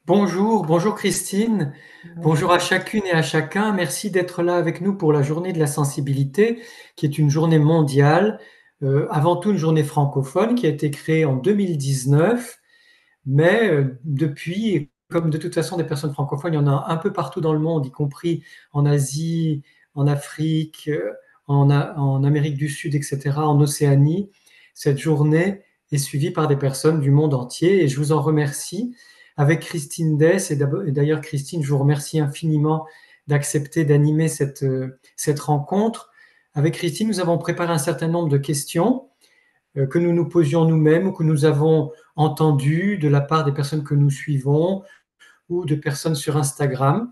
Bonjour, bonjour Christine, bonjour Bonjour. à chacune et à chacun. Merci d'être là avec nous pour la journée de la sensibilité, qui est une journée mondiale, avant tout une journée francophone qui a été créée en 2019, mais depuis, comme de toute façon des personnes francophones, il y en a un peu partout dans le monde, y compris en Asie, en Afrique, en Amérique du Sud, etc., en Océanie. Cette journée est suivie par des personnes du monde entier et je vous en remercie. Avec Christine Dess, et d'ailleurs Christine, je vous remercie infiniment d'accepter d'animer cette rencontre. Avec Christine, nous avons préparé un certain nombre de questions que nous nous posions nous-mêmes ou que nous avons entendues de la part des personnes que nous suivons ou de personnes sur Instagram.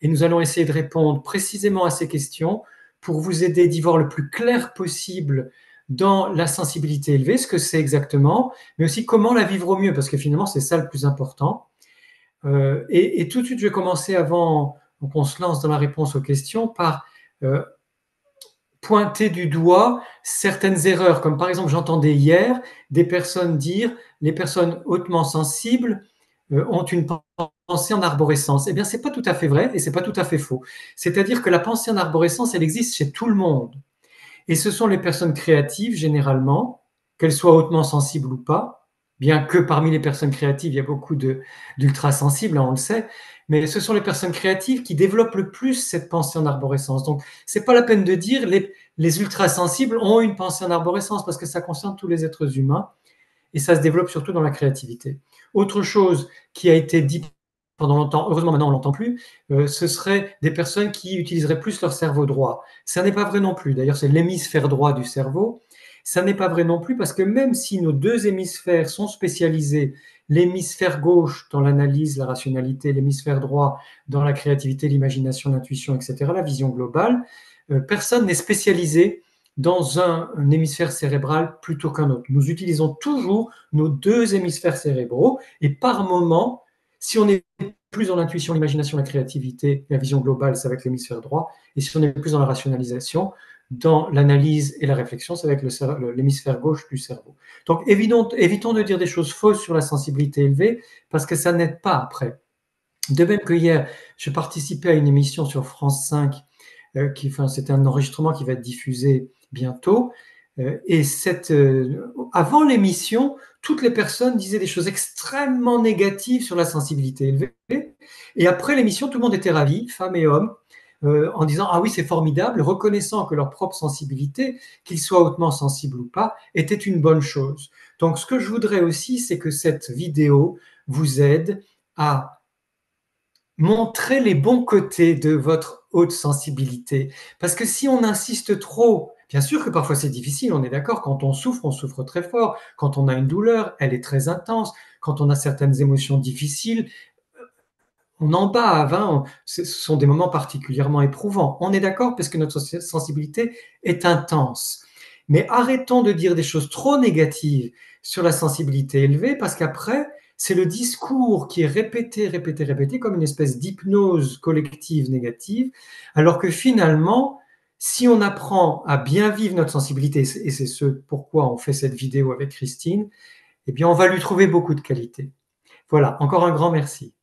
Et nous allons essayer de répondre précisément à ces questions pour vous aider d'y voir le plus clair possible dans la sensibilité élevée, ce que c'est exactement, mais aussi comment la vivre au mieux, parce que finalement, c'est ça le plus important. Et tout de suite, je vais commencer avant qu'on se lance dans la réponse aux questions par euh, pointer du doigt certaines erreurs, comme par exemple, j'entendais hier des personnes dire les personnes hautement sensibles ont une pensée en arborescence. Eh bien, c'est pas tout à fait vrai et c'est pas tout à fait faux. C'est-à-dire que la pensée en arborescence, elle existe chez tout le monde. Et ce sont les personnes créatives, généralement, qu'elles soient hautement sensibles ou pas, bien que parmi les personnes créatives, il y a beaucoup d'ultra-sensibles, hein, on le sait, mais ce sont les personnes créatives qui développent le plus cette pensée en arborescence. Donc, c'est pas la peine de dire les ultra-sensibles ont une pensée en arborescence, parce que ça concerne tous les êtres humains, et ça se développe surtout dans la créativité. Autre chose qui a été dit pendant longtemps, heureusement maintenant on l'entend plus, ce serait des personnes qui utiliseraient plus leur cerveau droit. Ça n'est pas vrai non plus. D'ailleurs, c'est l'hémisphère droit du cerveau. Ça n'est pas vrai non plus parce que même si nos deux hémisphères sont spécialisés, l'hémisphère gauche dans l'analyse, la rationalité, l'hémisphère droit dans la créativité, l'imagination, l'intuition, etc., la vision globale, personne n'est spécialisé dans un hémisphère cérébral plutôt qu'un autre. Nous utilisons toujours nos deux hémisphères cérébraux et par moment, si on est plus dans l'intuition, l'imagination, la créativité, la vision globale, ça va être l'hémisphère droit, et si on est plus dans la rationalisation, dans l'analyse et la réflexion, ça va être l'hémisphère gauche du cerveau. Donc évitons de dire des choses fausses sur la sensibilité élevée, parce que ça n'aide pas après. De même que hier, je participais à une émission sur France 5 c'était un enregistrement qui va être diffusé bientôt. Et avant l'émission, toutes les personnes disaient des choses extrêmement négatives sur la sensibilité élevée. Et après l'émission, tout le monde était ravi, femmes et hommes, en disant ah oui, c'est formidable, reconnaissant que leur propre sensibilité, qu'ils soient hautement sensibles ou pas, était une bonne chose. Donc ce que je voudrais aussi, c'est que cette vidéo vous aide à montrer les bons côtés de votre haute sensibilité. Parce que si on insiste trop, bien sûr que parfois c'est difficile, on est d'accord, quand on souffre très fort, quand on a une douleur, elle est très intense, quand on a certaines émotions difficiles, on en bave, hein, ce sont des moments particulièrement éprouvants. On est d'accord parce que notre sensibilité est intense. Mais arrêtons de dire des choses trop négatives sur la sensibilité élevée parce qu'après, c'est le discours qui est répété, répété, répété comme une espèce d'hypnose collective négative, alors que finalement, si on apprend à bien vivre notre sensibilité, et c'est ce pourquoi on fait cette vidéo avec Christine, eh bien, on va lui trouver beaucoup de qualités. Voilà, encore un grand merci.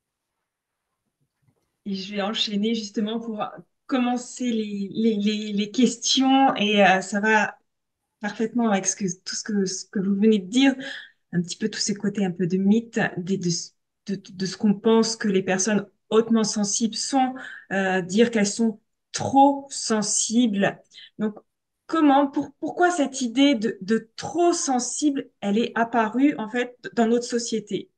Et je vais enchaîner justement pour commencer les questions et ça va parfaitement avec ce que vous venez de dire, un petit peu tous ces côtés un peu de mythe, de ce qu'on pense que les personnes hautement sensibles sont, dire qu'elles sont trop sensibles. Donc, pourquoi cette idée de trop sensible, elle est apparue en fait dans notre société?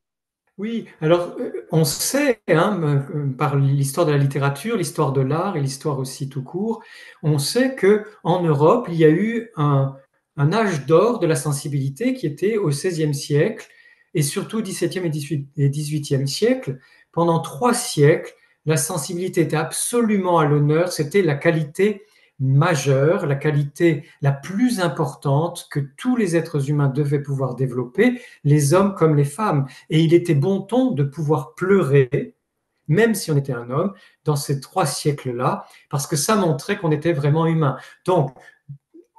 Oui, alors on sait, hein, par l'histoire de la littérature, l'histoire de l'art et l'histoire aussi tout court, on sait que en Europe, il y a eu un âge d'or de la sensibilité qui était au XVIe siècle et surtout XVIIe et XVIIIe siècle. Pendant 3 siècles, la sensibilité était absolument à l'honneur, c'était la qualité majeure, la qualité la plus importante que tous les êtres humains devaient pouvoir développer, les hommes comme les femmes. Et il était bon ton de pouvoir pleurer, même si on était un homme, dans ces 3 siècles-là, parce que ça montrait qu'on était vraiment humain. Donc,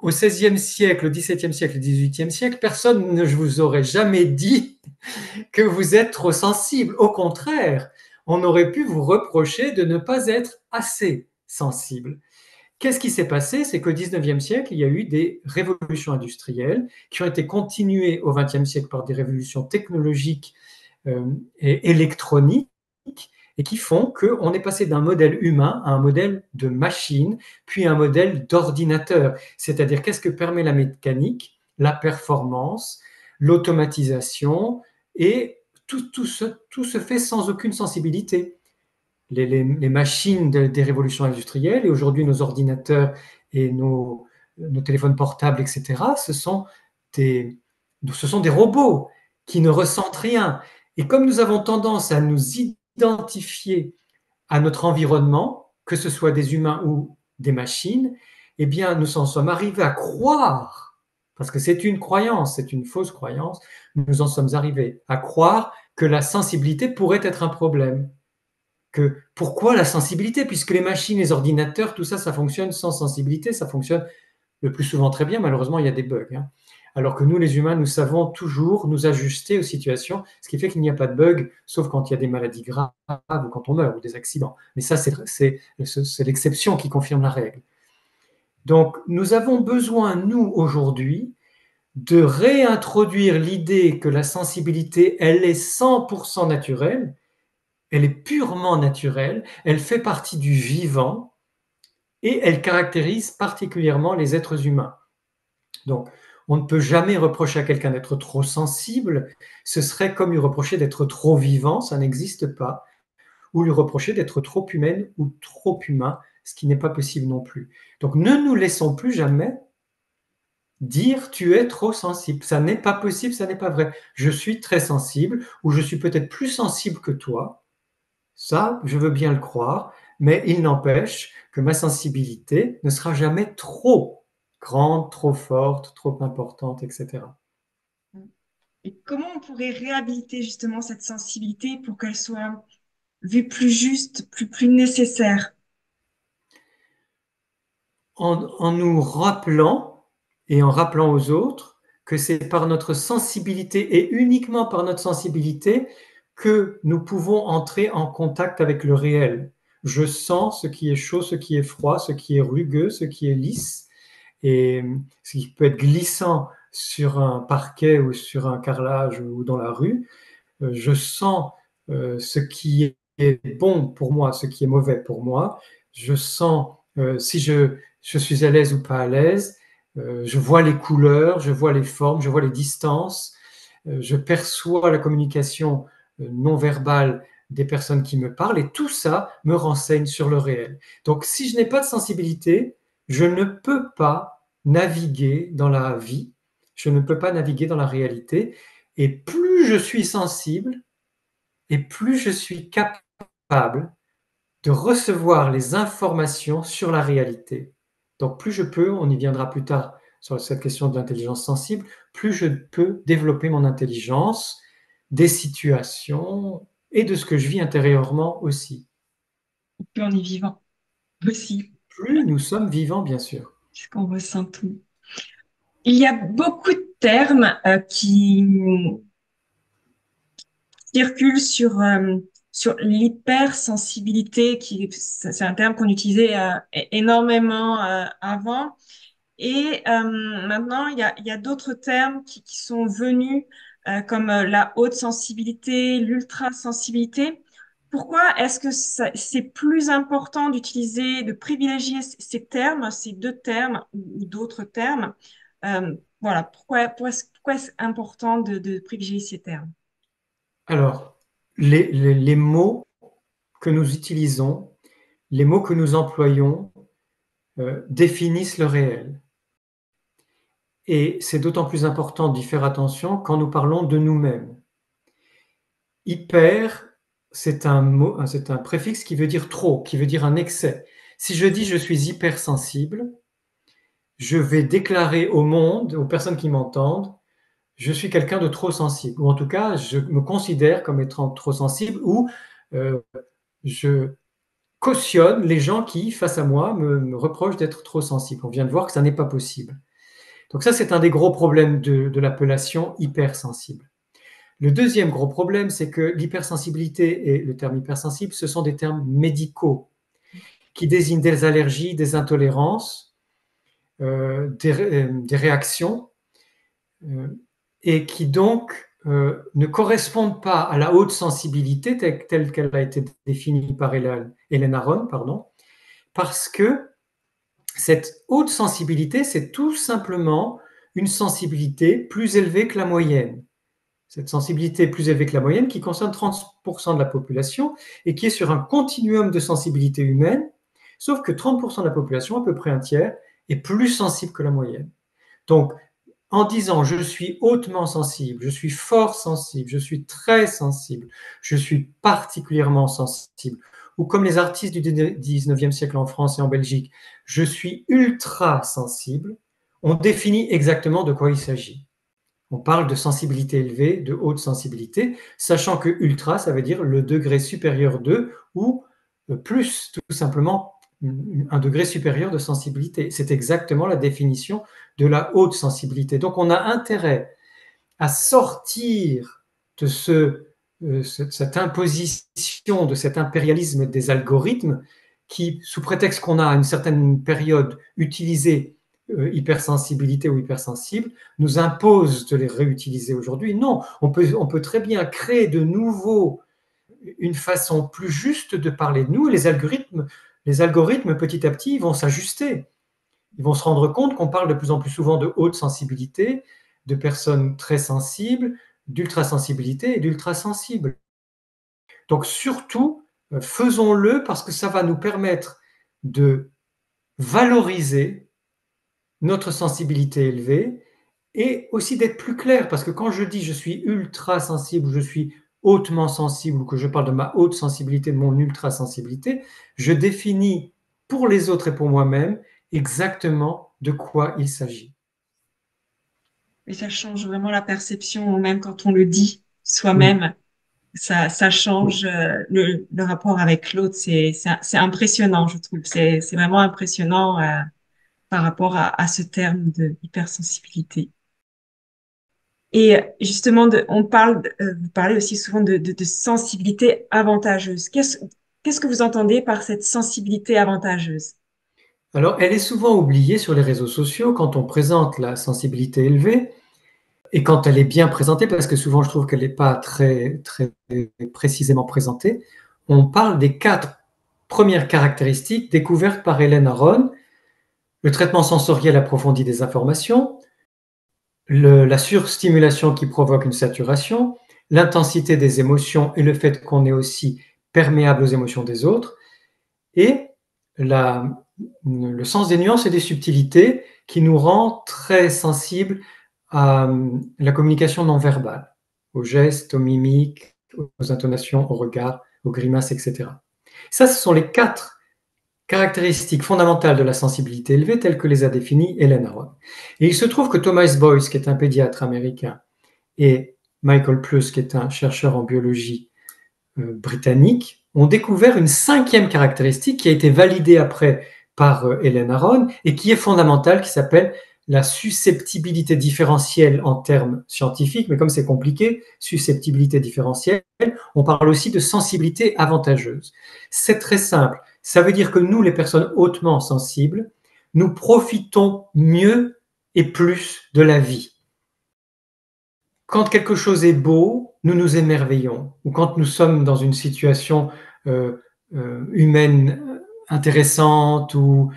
au XVIe siècle, au XVIIe siècle, au XVIIIe siècle, personne ne vous aurait jamais dit que vous êtes trop sensible. Au contraire, on aurait pu vous reprocher de ne pas être assez sensible. Qu'est-ce qui s'est passé? C'est qu'au XIXe siècle, il y a eu des révolutions industrielles qui ont été continuées au XXe siècle par des révolutions technologiques et électroniques et qui font qu'on est passé d'un modèle humain à un modèle de machine, puis un modèle d'ordinateur. C'est-à-dire, qu'est-ce que permet la mécanique? La performance, l'automatisation, et tout se fait sans aucune sensibilité. Les machines des révolutions industrielles, et aujourd'hui nos ordinateurs et nos téléphones portables, etc., ce sont des robots qui ne ressentent rien. Et comme nous avons tendance à nous identifier à notre environnement, que ce soit des humains ou des machines, eh bien, nous en sommes arrivés à croire, parce que c'est une croyance, c'est une fausse croyance, nous en sommes arrivés à croire que la sensibilité pourrait être un problème. Pourquoi la sensibilité? Puisque les machines, les ordinateurs, tout ça, ça fonctionne sans sensibilité, ça fonctionne le plus souvent très bien. Malheureusement, il y a des bugs. Alors que nous, les humains, nous savons toujours nous ajuster aux situations, ce qui fait qu'il n'y a pas de bugs, sauf quand il y a des maladies graves ou quand on meurt ou des accidents. Mais ça, c'est l'exception qui confirme la règle. Donc, nous avons besoin, nous, aujourd'hui, de réintroduire l'idée que la sensibilité, elle est 100% naturelle, elle est purement naturelle, elle fait partie du vivant et elle caractérise particulièrement les êtres humains. Donc, on ne peut jamais reprocher à quelqu'un d'être trop sensible, ce serait comme lui reprocher d'être trop vivant, ça n'existe pas, ou lui reprocher d'être trop humaine ou trop humain, ce qui n'est pas possible non plus. Donc, ne nous laissons plus jamais dire tu es trop sensible. Ça n'est pas possible, ça n'est pas vrai. Je suis très sensible, ou je suis peut-être plus sensible que toi. Ça, je veux bien le croire, mais il n'empêche que ma sensibilité ne sera jamais trop grande, trop forte, trop importante, etc. Et comment on pourrait réhabiliter justement cette sensibilité pour qu'elle soit vue plus juste, plus nécessaire? En nous rappelant et en rappelant aux autres que c'est par notre sensibilité et uniquement par notre sensibilité que nous pouvons entrer en contact avec le réel. Je sens ce qui est chaud, ce qui est froid, ce qui est rugueux, ce qui est lisse, et ce qui peut être glissant sur un parquet ou sur un carrelage ou dans la rue. Je sens ce qui est bon pour moi, ce qui est mauvais pour moi. Je sens si je suis à l'aise ou pas à l'aise. Je vois les couleurs, je vois les formes, je vois les distances. Je perçois la communication non verbale des personnes qui me parlent, et tout ça me renseigne sur le réel. Donc, si je n'ai pas de sensibilité, je ne peux pas naviguer dans la vie, je ne peux pas naviguer dans la réalité, et plus je suis sensible, et plus je suis capable de recevoir les informations sur la réalité. Donc plus je peux, on y viendra plus tard sur cette question de l'intelligence sensible, plus je peux développer mon intelligence des situations et de ce que je vis intérieurement aussi. Et puis on est vivant aussi, Plus nous sommes vivants, bien sûr. puisqu'on ressent tout. Il y a beaucoup de termes qui circulent sur l'hypersensibilité, c'est un terme qu'on utilisait énormément avant. Et maintenant, il y a d'autres termes qui sont venus, comme la haute sensibilité, l'ultrasensibilité. Pourquoi est-ce que c'est plus important d'utiliser, de privilégier ces termes, ces deux termes ou d'autres termes? Voilà, pourquoi est-ce important de privilégier ces termes? Alors, les mots que nous utilisons, les mots que nous employons, définissent le réel. Et c'est d'autant plus important d'y faire attention quand nous parlons de nous-mêmes. Hyper, c'est un préfixe qui veut dire trop, qui veut dire un excès. Si je dis je suis hypersensible, je vais déclarer au monde, aux personnes qui m'entendent, je suis quelqu'un de trop sensible, ou en tout cas, je me considère comme étant trop sensible, ou euh, je cautionne les gens qui, face à moi, me reprochent d'être trop sensible. On vient de voir que ça n'est pas possible. Donc ça, c'est un des gros problèmes de l'appellation hypersensible. Le deuxième gros problème, c'est que l'hypersensibilité et le terme hypersensible, ce sont des termes médicaux qui désignent des allergies, des intolérances, des réactions, et qui donc ne correspondent pas à la haute sensibilité telle qu'elle a été définie par Hélène Aron, parce que cette haute sensibilité, c'est tout simplement une sensibilité plus élevée que la moyenne. Cette sensibilité plus élevée que la moyenne qui concerne 30% de la population et qui est sur un continuum de sensibilité humaine, sauf que 30% de la population, à peu près un tiers, est plus sensible que la moyenne. Donc, en disant je suis hautement sensible, je suis fort sensible, je suis très sensible, je suis particulièrement sensible, ou comme les artistes du 19e siècle en France et en Belgique, je suis ultra sensible, on définit exactement de quoi il s'agit. On parle de sensibilité élevée, de haute sensibilité, sachant que ultra, ça veut dire le degré supérieur de, ou plus, tout simplement, un degré supérieur de sensibilité. C'est exactement la définition de la haute sensibilité. Donc on a intérêt à sortir de cette imposition, de cet impérialisme des algorithmes qui, sous prétexte qu'on a à une certaine période utilisé hypersensibilité ou hypersensible, nous impose de les réutiliser aujourd'hui. Non, on peut très bien créer de nouveau une façon plus juste de parler de nous. Les algorithmes, petit à petit, vont s'ajuster. Ils vont se rendre compte qu'on parle de plus en plus souvent de haute sensibilité, de personnes très sensibles, d'ultrasensibilité et d'ultrasensibles. Donc surtout, faisons-le parce que ça va nous permettre de valoriser notre sensibilité élevée et aussi d'être plus clair, parce que quand je dis je suis ultra sensible, je suis hautement sensible, ou que je parle de ma haute sensibilité, de mon ultra sensibilité, je définis pour les autres et pour moi-même exactement de quoi il s'agit. Et ça change vraiment la perception, même quand on le dit Oui, soi-même. Ça change le rapport avec l'autre. C'est impressionnant, je trouve. C'est vraiment impressionnant par rapport à ce terme de hypersensibilité. Et justement, vous parlez aussi souvent de sensibilité avantageuse. Qu'est-ce que vous entendez par cette sensibilité avantageuse? alors elle est souvent oubliée sur les réseaux sociaux quand on présente la sensibilité élevée et quand elle est bien présentée, parce que souvent je trouve qu'elle n'est pas très, très précisément présentée. On parle des 4 premières caractéristiques découvertes par Hélène Aron: le traitement sensoriel approfondi des informations, la surstimulation qui provoque une saturation, l'intensité des émotions et le fait qu'on est aussi perméable aux émotions des autres, et le sens des nuances et des subtilités qui nous rend très sensibles à la communication non verbale, aux gestes, aux mimiques, aux intonations, aux regards, aux grimaces, etc. Ça, ce sont les 4 caractéristiques fondamentales de la sensibilité élevée telles que les a définies Hélène Aron. Et il se trouve que Thomas Boyce, qui est un pédiatre américain, et Michael Plus, qui est un chercheur en biologie britannique, ont découvert une 5e caractéristique qui a été validée après par Hélène Aron et qui est fondamentale, qui s'appelle la susceptibilité différentielle en termes scientifiques, mais comme c'est compliqué, susceptibilité différentielle, on parle aussi de sensibilité avantageuse. C'est très simple. Ça veut dire que nous, les personnes hautement sensibles, nous profitons mieux et plus de la vie. Quand quelque chose est beau, nous nous émerveillons. Ou quand nous sommes dans une situation humaine intéressante ou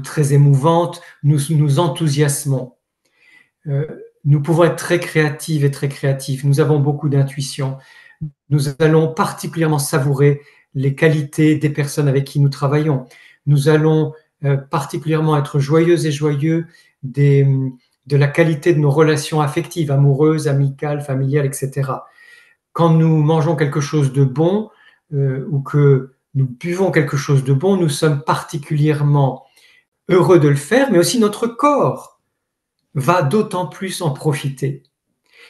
très émouvante, nous nous enthousiasmons. Nous pouvons être très créatives et très créatifs. Nous avons beaucoup d'intuition. Nous allons particulièrement savourer les qualités des personnes avec qui nous travaillons. Nous allons particulièrement être joyeuses et joyeux de la qualité de nos relations affectives, amoureuses, amicales, familiales, etc. Quand nous mangeons quelque chose de bon ou que nous buvons quelque chose de bon, nous sommes particulièrement heureux de le faire, mais aussi notre corps va d'autant plus en profiter.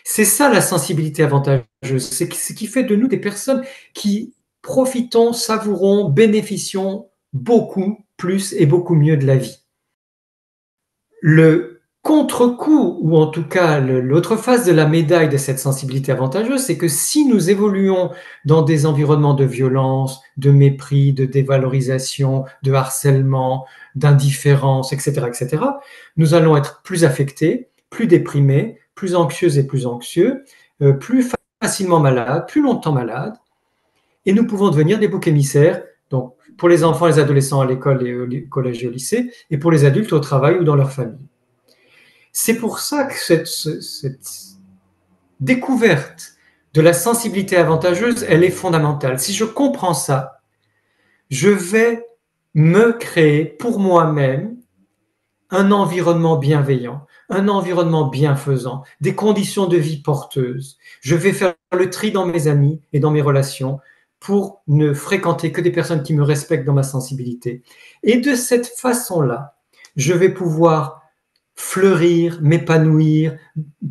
C'est ça la sensibilité avantageuse, c'est ce qui fait de nous des personnes qui profitons, savourons, bénéficions beaucoup plus et beaucoup mieux de la vie. Le contre-coup, ou en tout cas l'autre face de la médaille de cette sensibilité avantageuse, c'est que si nous évoluons dans des environnements de violence, de mépris, de dévalorisation, de harcèlement, d'indifférence, etc., nous allons être plus affectés, plus déprimés, plus anxieux et plus anxieux, plus facilement malades, plus longtemps malades, et nous pouvons devenir des boucs émissaires, donc pour les enfants et les adolescents à l'école et au collège et au lycée, et pour les adultes au travail ou dans leur famille. C'est pour ça que cette découverte de la sensibilité avantageuse, elle est fondamentale. Si je comprends ça, je vais me créer pour moi-même un environnement bienveillant, un environnement bienfaisant, des conditions de vie porteuses. Je vais faire le tri dans mes amis et dans mes relations pour ne fréquenter que des personnes qui me respectent dans ma sensibilité. Et de cette façon-là, je vais pouvoir fleurir, m'épanouir,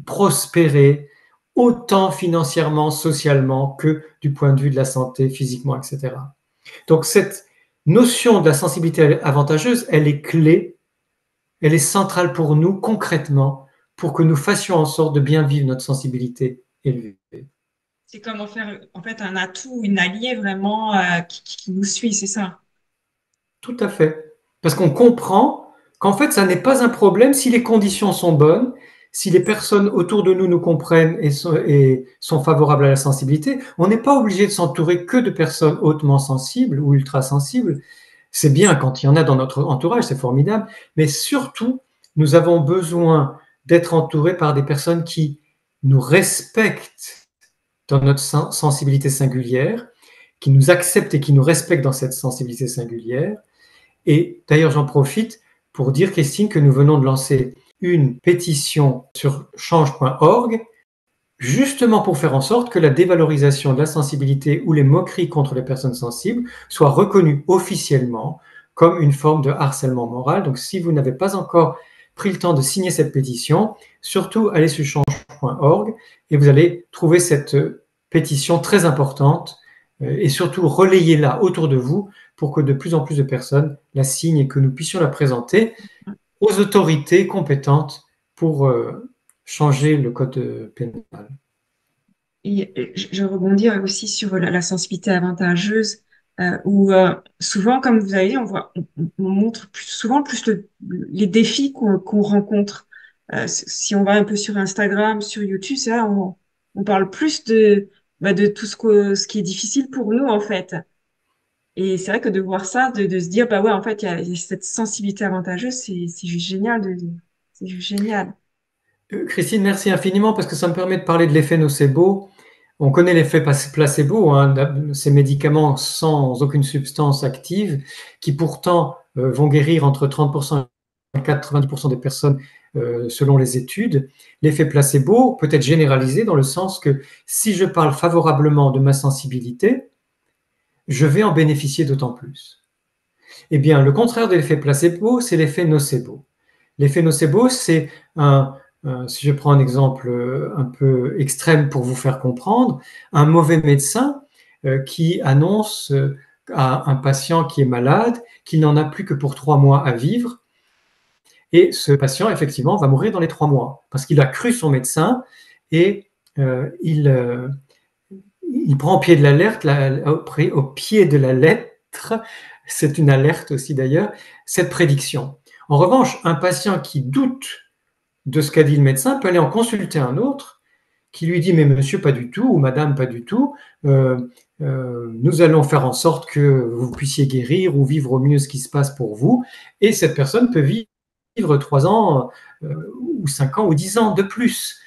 prospérer, autant financièrement, socialement que du point de vue de la santé, physiquement, etc. Donc cette notion de la sensibilité avantageuse, elle est clé, elle est centrale pour nous concrètement, pour que nous fassions en sorte de bien vivre notre sensibilité élevée. C'est comme en faire en fait un atout, une alliée vraiment qui nous suit, c'est ça. Tout à fait. Parce qu'on comprend qu'en fait, ça n'est pas un problème si les conditions sont bonnes, si les personnes autour de nous nous comprennent et sont favorables à la sensibilité. On n'est pas obligé de s'entourer que de personnes hautement sensibles ou ultra sensibles. C'est bien quand il y en a dans notre entourage, c'est formidable. Mais surtout, nous avons besoin d'être entourés par des personnes qui nous respectent dans notre sensibilité singulière, qui nous acceptent et qui nous respectent dans cette sensibilité singulière. Et d'ailleurs, j'en profite pour dire, Christine, que nous venons de lancer une pétition sur change.org, justement pour faire en sorte que la dévalorisation de la sensibilité ou les moqueries contre les personnes sensibles soient reconnues officiellement comme une forme de harcèlement moral. Donc, si vous n'avez pas encore pris le temps de signer cette pétition, surtout allez sur change.org et vous allez trouver cette pétition très importante et surtout relayez-la autour de vous pour que de plus en plus de personnes la signent et que nous puissions la présenter aux autorités compétentes pour changer le code pénal. Et je rebondis aussi sur la sensibilité avantageuse, où souvent, comme vous avez dit, on montre souvent plus les défis qu'on rencontre. Si on va un peu sur Instagram, sur YouTube, c'est là, on parle plus de tout ce qui est difficile pour nous, en fait. Et c'est vrai que de voir ça, de se dire, bah ouais, en fait, il y a cette sensibilité avantageuse, c'est juste génial. C'est juste génial. Christine, merci infiniment parce que ça me permet de parler de l'effet nocebo. On connaît l'effet placebo, hein, ces médicaments sans aucune substance active qui pourtant vont guérir entre 30% et 90% des personnes selon les études. L'effet placebo peut être généralisé dans le sens que si je parle favorablement de ma sensibilité, je vais en bénéficier d'autant plus. Eh bien, le contraire de l'effet placebo, c'est l'effet nocebo. L'effet nocebo, c'est si je prends un exemple un peu extrême pour vous faire comprendre, un mauvais médecin qui annonce à un patient qui est malade qu'il n'en a plus que pour 3 mois à vivre. Et ce patient, effectivement, va mourir dans les 3 mois parce qu'il a cru son médecin et il prend au pied de l'alerte, au pied de la lettre, c'est une alerte aussi d'ailleurs, cette prédiction. En revanche, un patient qui doute de ce qu'a dit le médecin peut aller en consulter un autre qui lui dit mais monsieur pas du tout ou madame pas du tout, nous allons faire en sorte que vous puissiez guérir ou vivre au mieux ce qui se passe pour vous et cette personne peut vivre 3 ans ou 5 ans ou 10 ans de plus.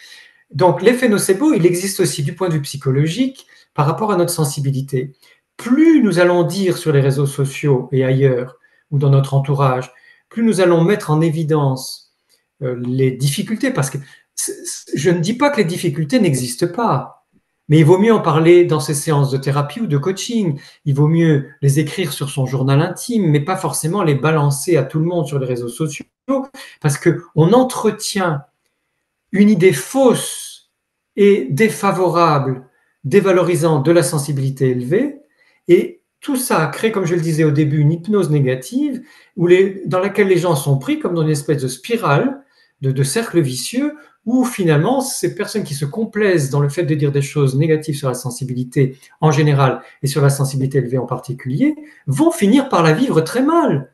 Donc l'effet nocebo, il existe aussi du point de vue psychologique par rapport à notre sensibilité. Plus nous allons dire sur les réseaux sociaux et ailleurs ou dans notre entourage, plus nous allons mettre en évidence les difficultés, parce que je ne dis pas que les difficultés n'existent pas, mais il vaut mieux en parler dans ces séances de thérapie ou de coaching. Il vaut mieux les écrire sur son journal intime, mais pas forcément les balancer à tout le monde sur les réseaux sociaux, parce qu'on entretient une idée fausse et défavorable, dévalorisant de la sensibilité élevée, et tout ça crée, comme je le disais au début, une hypnose négative dans laquelle les gens sont pris comme dans une espèce de spirale de cercles vicieux où finalement ces personnes qui se complaisent dans le fait de dire des choses négatives sur la sensibilité en général et sur la sensibilité élevée en particulier vont finir par la vivre très mal.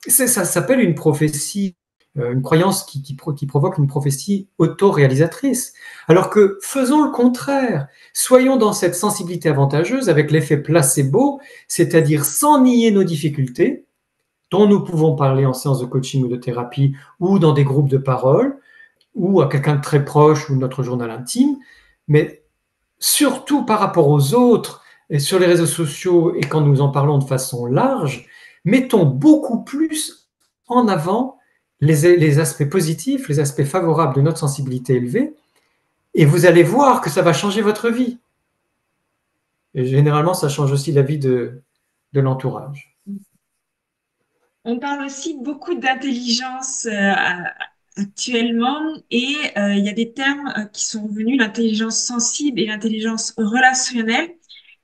Ça s'appelle une prophétie, une croyance qui provoque une prophétie auto-réalisatrice. Alors que faisons le contraire, soyons dans cette sensibilité avantageuse avec l'effet placebo, c'est-à-dire sans nier nos difficultés, dont nous pouvons parler en séance de coaching ou de thérapie ou dans des groupes de parole ou à quelqu'un de très proche ou notre journal intime, mais surtout par rapport aux autres et sur les réseaux sociaux et quand nous en parlons de façon large, mettons beaucoup plus en avant les aspects positifs, les aspects favorables de notre sensibilité élevée et vous allez voir que ça va changer votre vie. Et généralement, ça change aussi la vie de l'entourage. On parle aussi beaucoup d'intelligence actuellement et il y a des termes qui sont venus, l'intelligence sensible et l'intelligence relationnelle.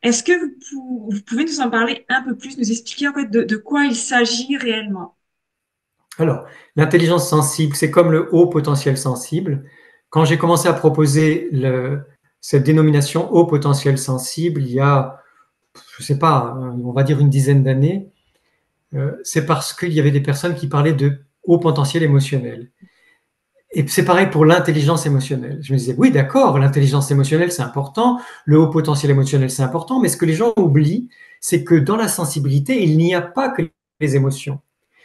Est-ce que vous pouvez nous en parler un peu plus, nous expliquer en fait de quoi il s'agit réellement? Alors, l'intelligence sensible, c'est comme le haut potentiel sensible. Quand j'ai commencé à proposer cette dénomination haut potentiel sensible, il y a, je ne sais pas, on va dire une dizaine d'années, c'est parce qu'il y avait des personnes qui parlaient de haut potentiel émotionnel. Et c'est pareil pour l'intelligence émotionnelle. Je me disais, oui, d'accord, l'intelligence émotionnelle, c'est important, le haut potentiel émotionnel, c'est important, mais ce que les gens oublient, c'est que dans la sensibilité, il n'y a pas que les émotions.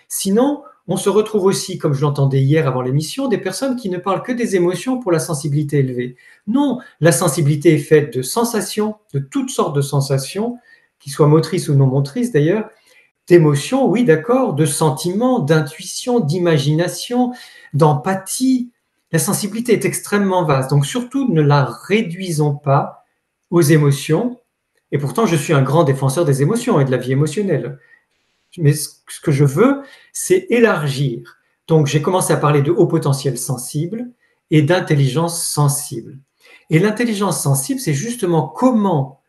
Sinon, on se retrouve aussi, comme je l'entendais hier avant l'émission, des personnes qui ne parlent que des émotions pour la sensibilité élevée. Non, la sensibilité est faite de sensations, de toutes sortes de sensations, qui soient motrices ou non motrices d'ailleurs, d'émotions, oui, d'accord, de sentiments, d'intuition, d'imagination, d'empathie. La sensibilité est extrêmement vaste, donc surtout ne la réduisons pas aux émotions. Et pourtant, je suis un grand défenseur des émotions et de la vie émotionnelle. Mais ce que je veux, c'est élargir. Donc, j'ai commencé à parler de haut potentiel sensible et d'intelligence sensible. Et l'intelligence sensible, c'est justement comment,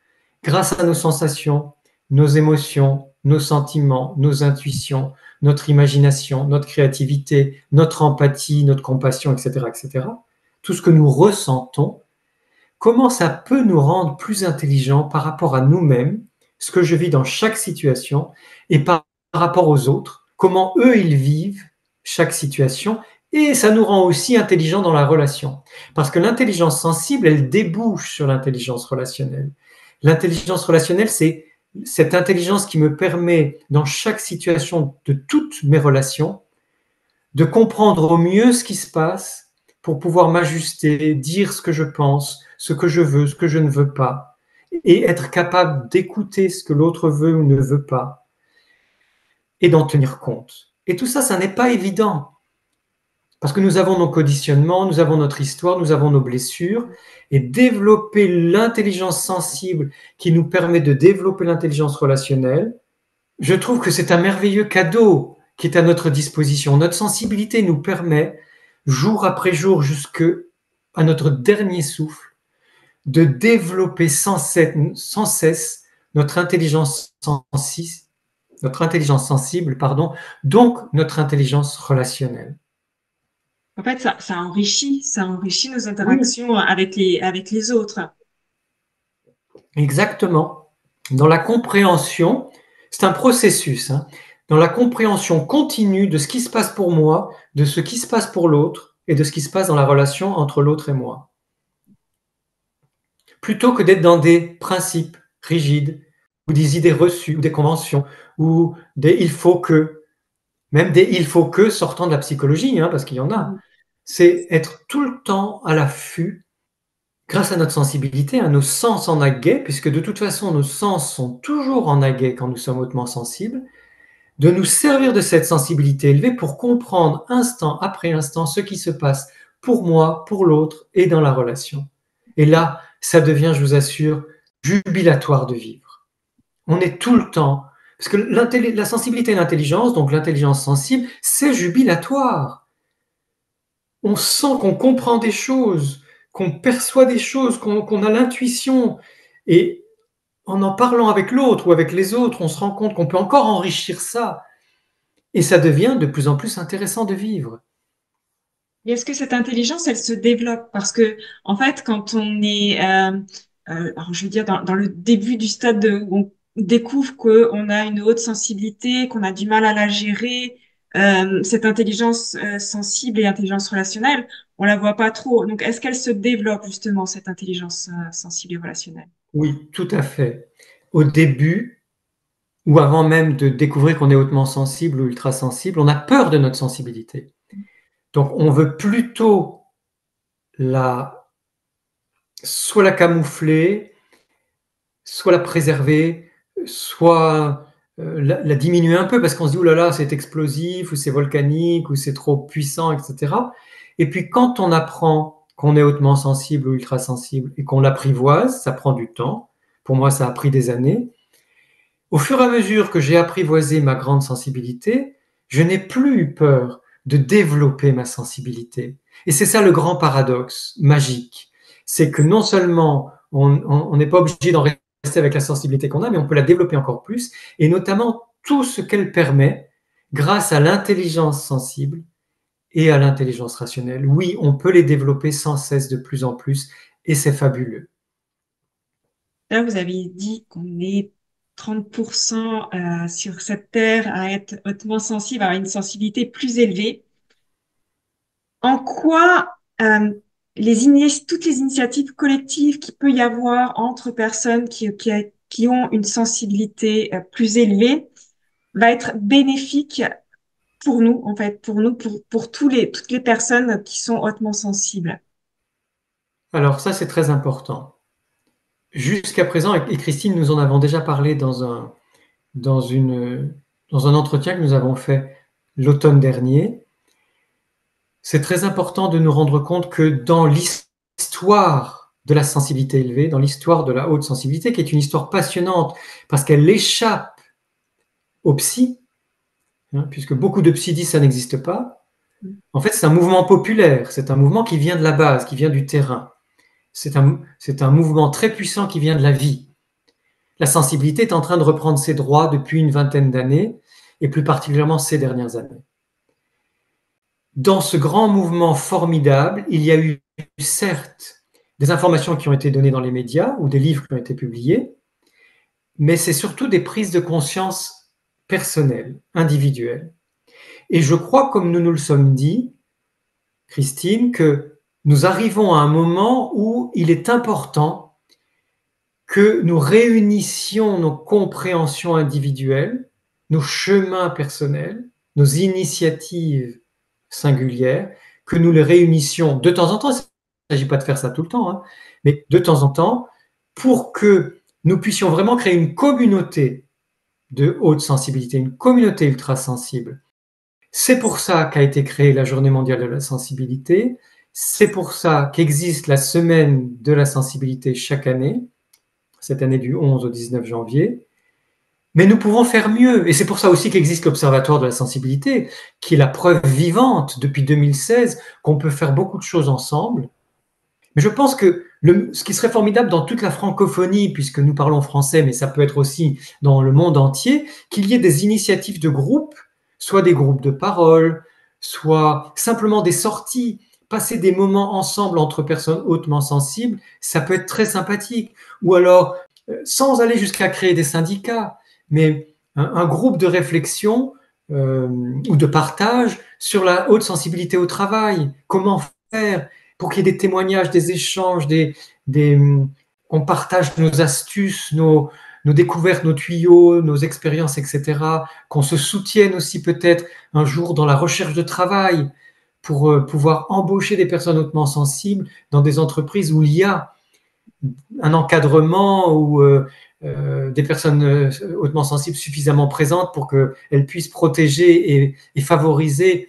grâce à nos sensations, nos émotions, nos sentiments, nos intuitions, notre imagination, notre créativité, notre empathie, notre compassion, etc., etc., tout ce que nous ressentons, comment ça peut nous rendre plus intelligents par rapport à nous-mêmes, ce que je vis dans chaque situation, et par rapport aux autres, comment eux, ils vivent chaque situation, et ça nous rend aussi intelligents dans la relation. Parce que l'intelligence sensible, elle débouche sur l'intelligence relationnelle. L'intelligence relationnelle, c'est cette intelligence qui me permet, dans chaque situation de toutes mes relations, de comprendre au mieux ce qui se passe pour pouvoir m'ajuster, dire ce que je pense, ce que je veux, ce que je ne veux pas, et être capable d'écouter ce que l'autre veut ou ne veut pas, et d'en tenir compte. Et tout ça, ça n'est pas évident. Parce que nous avons nos conditionnements, nous avons notre histoire, nous avons nos blessures, et développer l'intelligence sensible qui nous permet de développer l'intelligence relationnelle, je trouve que c'est un merveilleux cadeau qui est à notre disposition. Notre sensibilité nous permet, jour après jour, jusqu'à notre dernier souffle, de développer sans cesse notre intelligence sensible, pardon, donc notre intelligence relationnelle. En fait, ça enrichit nos Oui, interactions avec les autres. exactement. Dans la compréhension, c'est un processus, hein, dans la compréhension continue de ce qui se passe pour moi, de ce qui se passe pour l'autre et de ce qui se passe dans la relation entre l'autre et moi. Plutôt que d'être dans des principes rigides ou des idées reçues ou des conventions ou des il faut que, même des il faut que sortant de la psychologie, hein, parce qu'il y en a. Mhm. C'est être tout le temps à l'affût grâce à notre sensibilité, à nos sens en aguet, puisque de toute façon nos sens sont toujours en aguet quand nous sommes hautement sensibles, de nous servir de cette sensibilité élevée pour comprendre instant après instant ce qui se passe pour moi, pour l'autre et dans la relation. Et là, ça devient, je vous assure, jubilatoire de vivre. On est tout le temps, parce que la sensibilité et l'intelligence, donc l'intelligence sensible, c'est jubilatoire. On sent qu'on comprend des choses, qu'on perçoit des choses, qu'on a l'intuition. Et en parlant avec l'autre ou avec les autres, on se rend compte qu'on peut encore enrichir ça. Et ça devient de plus en plus intéressant de vivre. Et est-ce que cette intelligence, elle se développe? Parce que, en fait, quand on est, alors je veux dire, dans le début du stade où on découvre qu'on a une haute sensibilité, qu'on a du mal à la gérer, cette intelligence sensible et intelligence relationnelle, on la voit pas trop. Donc, est-ce qu'elle se développe justement, cette intelligence sensible et relationnelle? Oui, tout à fait. Au début, ou avant même de découvrir qu'on est hautement sensible ou ultra sensible, on a peur de notre sensibilité. Donc, on veut plutôt la, soit la camoufler, soit la préserver, soit la diminuer un peu parce qu'on se dit, oh là là, c'est explosif, ou c'est volcanique, ou c'est trop puissant, etc. Et puis quand on apprend qu'on est hautement sensible ou ultra sensible et qu'on l'apprivoise, ça prend du temps. Pour moi, ça a pris des années. Au fur et à mesure que j'ai apprivoisé ma grande sensibilité, je n'ai plus eu peur de développer ma sensibilité. Et c'est ça le grand paradoxe magique. C'est que non seulement on n'est pas obligé d'en rester avec la sensibilité qu'on a, mais on peut la développer encore plus, et notamment tout ce qu'elle permet grâce à l'intelligence sensible et à l'intelligence rationnelle. Oui, on peut les développer sans cesse de plus en plus, et c'est fabuleux. Là, vous avez dit qu'on est 30% sur cette terre à être hautement sensible, à une sensibilité plus élevée. En quoi toutes les initiatives collectives qu'il peut y avoir entre personnes qui ont une sensibilité plus élevée va être bénéfique pour nous, en fait, pour nous, pour toutes les personnes qui sont hautement sensibles. Alors ça, c'est très important. Jusqu'à présent, et Christine, nous en avons déjà parlé dans, une, dans un entretien que nous avons fait l'automne dernier, c'est très important de nous rendre compte que dans l'histoire de la sensibilité élevée, dans l'histoire de la haute sensibilité, qui est une histoire passionnante parce qu'elle échappe aux psy, hein, puisque beaucoup de psy disent que ça n'existe pas, en fait c'est un mouvement populaire, c'est un mouvement qui vient de la base, qui vient du terrain. C'est un mouvement très puissant qui vient de la vie. La sensibilité est en train de reprendre ses droits depuis une vingtaine d'années, et plus particulièrement ces dernières années. Dans ce grand mouvement formidable, il y a eu certes des informations qui ont été données dans les médias ou des livres qui ont été publiés, mais c'est surtout des prises de conscience personnelles, individuelles. Et je crois, comme nous nous le sommes dit, Christine, que nous arrivons à un moment où il est important que nous réunissions nos compréhensions individuelles, nos chemins personnels, nos initiatives singulières, que nous les réunissions de temps en temps. Il ne s'agit pas de faire ça tout le temps, hein, mais de temps en temps, pour que nous puissions vraiment créer une communauté de haute sensibilité, une communauté ultra sensible. C'est pour ça qu'a été créée la Journée mondiale de la sensibilité. C'est pour ça qu'existe la Semaine de la sensibilité chaque année, cette année du 11 au 19 janvier. Mais nous pouvons faire mieux. Et c'est pour ça aussi qu'existe l'Observatoire de la sensibilité, qui est la preuve vivante depuis 2016 qu'on peut faire beaucoup de choses ensemble. Mais je pense que ce qui serait formidable dans toute la francophonie, puisque nous parlons français, mais ça peut être aussi dans le monde entier, qu'il y ait des initiatives de groupes, soit des groupes de parole, soit simplement des sorties, passer des moments ensemble entre personnes hautement sensibles, ça peut être très sympathique. Ou alors, sans aller jusqu'à créer des syndicats, mais un groupe de réflexion ou de partage sur la haute sensibilité au travail. Comment faire pour qu'il y ait des témoignages, des échanges, on partage nos astuces, nos découvertes, nos tuyaux, nos expériences, etc. Qu'on se soutienne aussi peut-être un jour dans la recherche de travail pour pouvoir embaucher des personnes hautement sensibles dans des entreprises où il y a un encadrement ou des personnes hautement sensibles suffisamment présentes pour qu'elles puissent protéger et favoriser,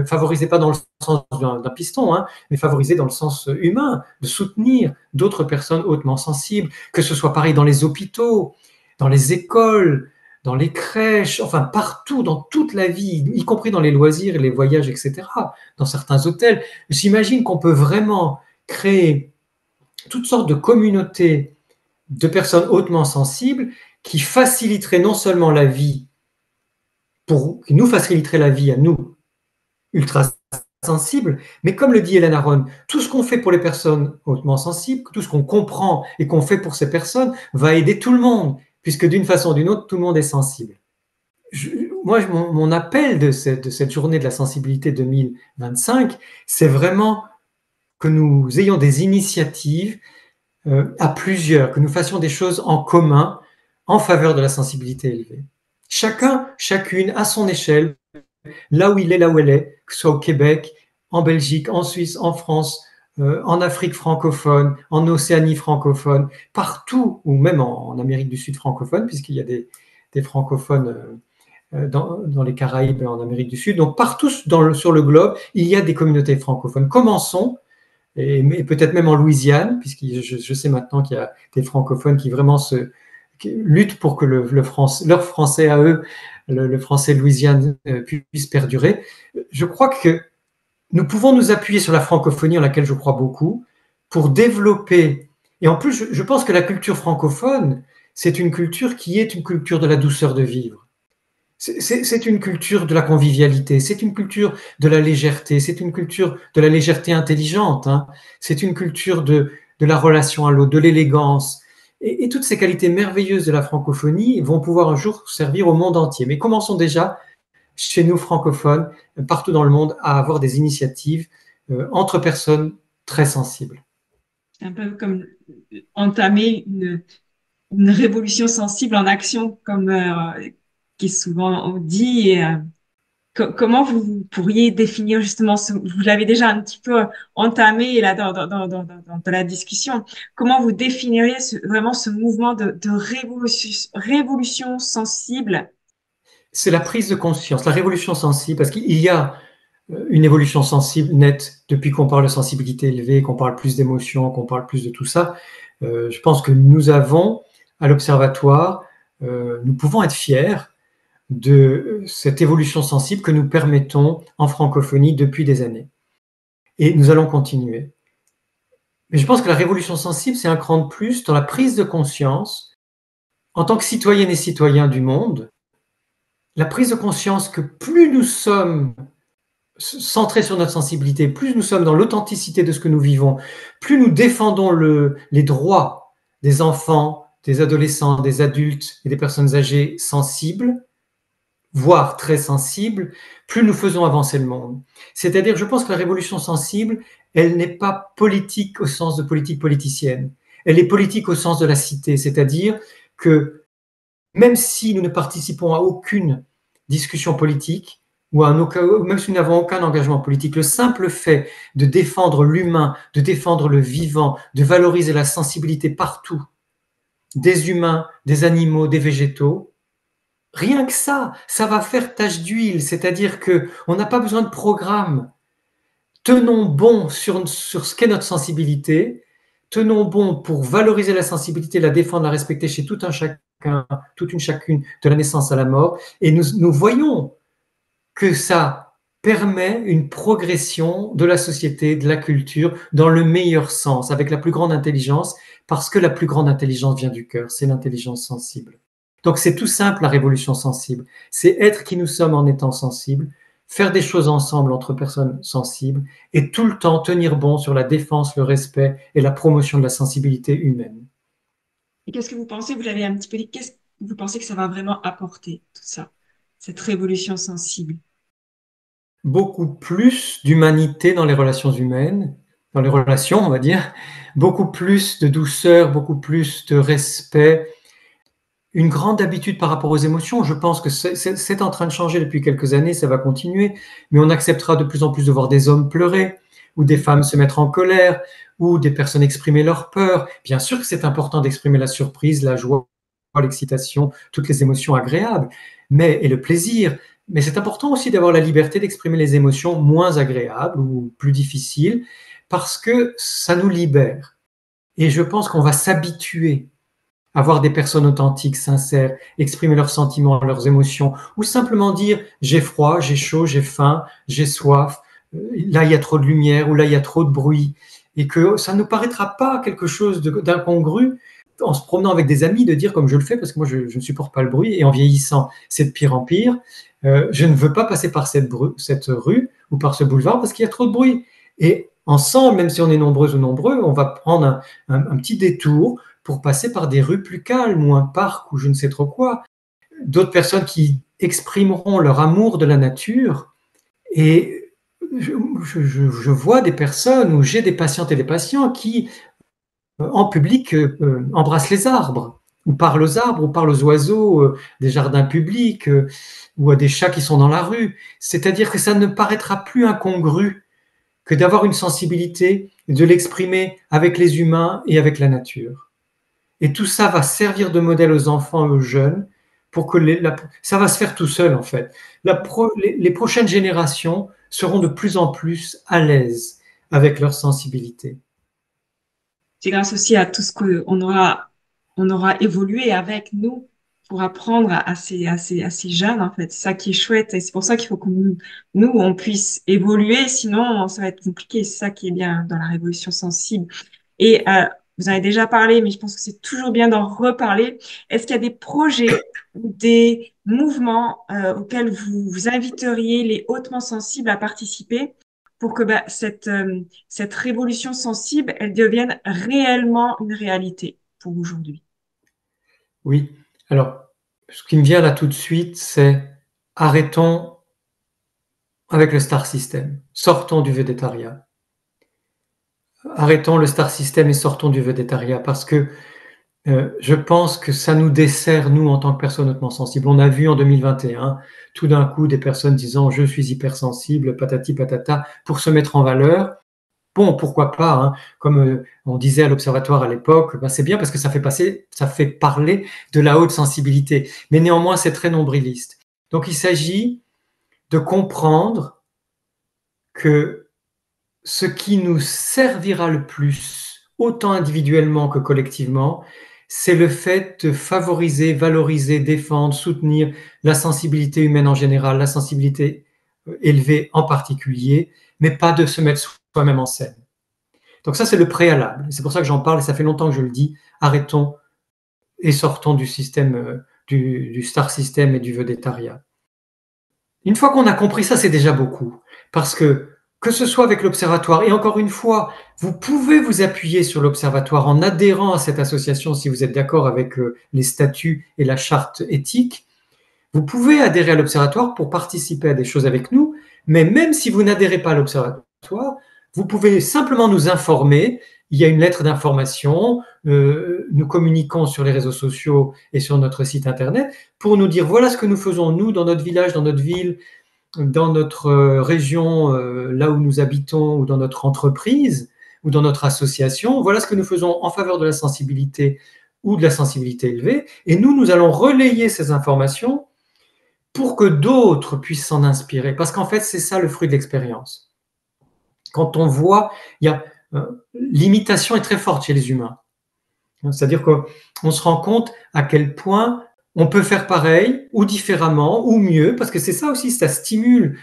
favoriser pas dans le sens d'un piston, hein, mais favoriser dans le sens humain, de soutenir d'autres personnes hautement sensibles, que ce soit pareil dans les hôpitaux, dans les écoles, dans les crèches, enfin partout, dans toute la vie, y compris dans les loisirs et les voyages, etc., dans certains hôtels. J'imagine qu'on peut vraiment créer toutes sortes de communautés de personnes hautement sensibles qui faciliteraient non seulement la vie, qui nous faciliteraient la vie à nous, ultra sensibles, mais comme le dit Hélène Aron, tout ce qu'on fait pour les personnes hautement sensibles, tout ce qu'on comprend et qu'on fait pour ces personnes va aider tout le monde, puisque d'une façon ou d'une autre, tout le monde est sensible. Moi, mon appel de cette journée de la sensibilité 2025, c'est vraiment que nous ayons des initiatives à plusieurs, que nous fassions des choses en commun en faveur de la sensibilité élevée. Chacun, chacune, à son échelle, là où il est, là où elle est, que ce soit au Québec, en Belgique, en Suisse, en France, en Afrique francophone, en Océanie francophone, partout, ou même en Amérique du Sud francophone, puisqu'il y a des francophones dans les Caraïbes et en Amérique du Sud. Donc partout sur le globe, il y a des communautés francophones. Commençons, et peut-être même en Louisiane, puisque je sais maintenant qu'il y a des francophones qui vraiment luttent pour que leur français à eux, le français de Louisiane, puisse perdurer. Je crois que nous pouvons nous appuyer sur la francophonie, en laquelle je crois beaucoup, pour développer. Et en plus, je pense que la culture francophone, c'est une culture qui est une culture de la douceur de vivre. C'est une culture de la convivialité, c'est une culture de la légèreté, c'est une culture de la légèreté intelligente, hein. C'est une culture de la relation à l'autre, de l'élégance. Et toutes ces qualités merveilleuses de la francophonie vont pouvoir un jour servir au monde entier. Mais commençons déjà, chez nous francophones, partout dans le monde, à avoir des initiatives entre personnes très sensibles. C'est un peu comme entamer une révolution sensible en action, comme qui est souvent dit. Et, comment vous pourriez définir justement vous l'avez déjà un petit peu entamé là dans la discussion, comment vous définiriez vraiment ce mouvement de révolution sensible? C'est la prise de conscience, la révolution sensible, parce qu'il y a une évolution sensible nette depuis qu'on parle de sensibilité élevée, qu'on parle plus d'émotions, qu'on parle plus de tout ça. Je pense que nous avons, à l'Observatoire, nous pouvons être fiers de cette évolution sensible que nous permettons en francophonie depuis des années. Et nous allons continuer. Mais je pense que la révolution sensible, c'est un cran de plus dans la prise de conscience, en tant que citoyennes et citoyens du monde, la prise de conscience que plus nous sommes centrés sur notre sensibilité, plus nous sommes dans l'authenticité de ce que nous vivons, plus nous défendons les droits des enfants, des adolescents, des adultes et des personnes âgées sensibles, voire très sensibles, plus nous faisons avancer le monde. C'est-à-dire, je pense que la révolution sensible, elle n'est pas politique au sens de politique politicienne. Elle est politique au sens de la cité, c'est-à-dire que même si nous ne participons à aucune discussion politique, ou même si nous n'avons aucun engagement politique, le simple fait de défendre l'humain, de défendre le vivant, de valoriser la sensibilité partout, des humains, des animaux, des végétaux, rien que ça va faire tache d'huile, c'est-à-dire qu'on n'a pas besoin de programme. Tenons bon sur ce qu'est notre sensibilité, tenons bon pour valoriser la sensibilité, la défendre, la respecter chez tout un chacun, toute une chacune, de la naissance à la mort, et nous voyons que ça permet une progression de la société, de la culture, dans le meilleur sens, avec la plus grande intelligence, parce que la plus grande intelligence vient du cœur, c'est l'intelligence sensible. Donc c'est tout simple la révolution sensible, c'est être qui nous sommes en étant sensibles, faire des choses ensemble entre personnes sensibles, et tout le temps tenir bon sur la défense, le respect et la promotion de la sensibilité humaine. Et qu'est-ce que vous pensez, vous l'avez un petit peu dit, qu'est-ce que vous pensez que ça va vraiment apporter, tout ça, cette révolution sensible? Beaucoup plus d'humanité dans les relations humaines, dans les relations, on va dire, beaucoup plus de douceur, beaucoup plus de respect, une grande habitude par rapport aux émotions. Je pense que c'est en train de changer depuis quelques années, ça va continuer, mais on acceptera de plus en plus de voir des hommes pleurer, ou des femmes se mettre en colère, ou des personnes exprimer leur peur. Bien sûr que c'est important d'exprimer la surprise, la joie, l'excitation, toutes les émotions agréables, et le plaisir. Mais c'est important aussi d'avoir la liberté d'exprimer les émotions moins agréables ou plus difficiles, parce que ça nous libère. Et je pense qu'on va s'habituer à voir des personnes authentiques, sincères, exprimer leurs sentiments, leurs émotions, ou simplement dire j'ai froid, j'ai chaud, j'ai faim, j'ai soif, là il y a trop de lumière, ou là il y a trop de bruit, et que ça ne nous paraîtra pas quelque chose d'incongru. en se promenant avec des amis, de dire, comme je le fais, parce que moi, je ne supporte pas le bruit, et en vieillissant, c'est de pire en pire, je ne veux pas passer par cette rue ou par ce boulevard parce qu'il y a trop de bruit. Et ensemble, même si on est nombreuses ou nombreux, on va prendre un petit détour pour passer par des rues plus calmes ou un parc ou je ne sais trop quoi. D'autres personnes qui exprimeront leur amour de la nature. Et je vois des personnes, ou j'ai des patientes et des patients qui, en public, embrassent les arbres, ou parlent aux arbres, ou parlent aux oiseaux des jardins publics, ou à des chats qui sont dans la rue. C'est-à-dire que ça ne paraîtra plus incongru que d'avoir une sensibilité, de l'exprimer avec les humains et avec la nature. Et tout ça va servir de modèle aux enfants et aux jeunes pour que ça va se faire tout seul en fait. Les prochaines générations seront de plus en plus à l'aise avec leur sensibilité. C'est grâce aussi à tout ce on aura évolué avec nous pour apprendre à ces jeunes, en fait. C'est ça qui est chouette. Et c'est pour ça qu'il faut que nous, on puisse évoluer. Sinon, ça va être compliqué. C'est ça qui est bien dans la révolution sensible. Et vous en avez déjà parlé, mais je pense que c'est toujours bien d'en reparler. Est-ce qu'il y a des projets ou des mouvements auxquels vous inviteriez les hautement sensibles à participer pour que cette révolution sensible, elle devienne réellement une réalité pour aujourd'hui? Oui, alors ce qui me vient là tout de suite, c'est arrêtons avec le star system, sortons du végétariat. Arrêtons le star system et sortons du végétariat parce que je pense que ça nous dessert, nous, en tant que personnes hautement sensibles. On a vu en 2021, tout d'un coup, des personnes disant je suis hypersensible, patati patata, pour se mettre en valeur. Bon, pourquoi pas, hein, comme on disait à l'Observatoire à l'époque, ben c'est bien parce que ça fait parler de la haute sensibilité. Mais néanmoins, c'est très nombriliste. Donc, il s'agit de comprendre que ce qui nous servira le plus, autant individuellement que collectivement, c'est le fait de favoriser, valoriser, défendre, soutenir la sensibilité humaine en général, la sensibilité élevée en particulier, mais pas de se mettre soi-même en scène. Donc ça, c'est le préalable. C'est pour ça que j'en parle et ça fait longtemps que je le dis. Arrêtons et sortons du système, du star system et du vedettariat. Une fois qu'on a compris ça, c'est déjà beaucoup. Parce que ce soit avec l'Observatoire, et encore une fois, vous pouvez vous appuyer sur l'Observatoire en adhérant à cette association si vous êtes d'accord avec les statuts et la charte éthique. Vous pouvez adhérer à l'Observatoire pour participer à des choses avec nous, mais même si vous n'adhérez pas à l'Observatoire, vous pouvez simplement nous informer. Il y a une lettre d'information, nous communiquons sur les réseaux sociaux et sur notre site internet pour nous dire voilà ce que nous faisons nous dans notre village, dans notre ville, dans notre région, là où nous habitons, ou dans notre entreprise, ou dans notre association. Voilà ce que nous faisons en faveur de la sensibilité ou de la sensibilité élevée. Et nous allons relayer ces informations pour que d'autres puissent s'en inspirer. Parce qu'en fait, c'est ça le fruit de l'expérience. Quand on voit, l'imitation est très forte chez les humains. C'est-à-dire qu'on se rend compte à quel point on peut faire pareil, ou différemment, ou mieux, parce que c'est ça aussi, ça stimule,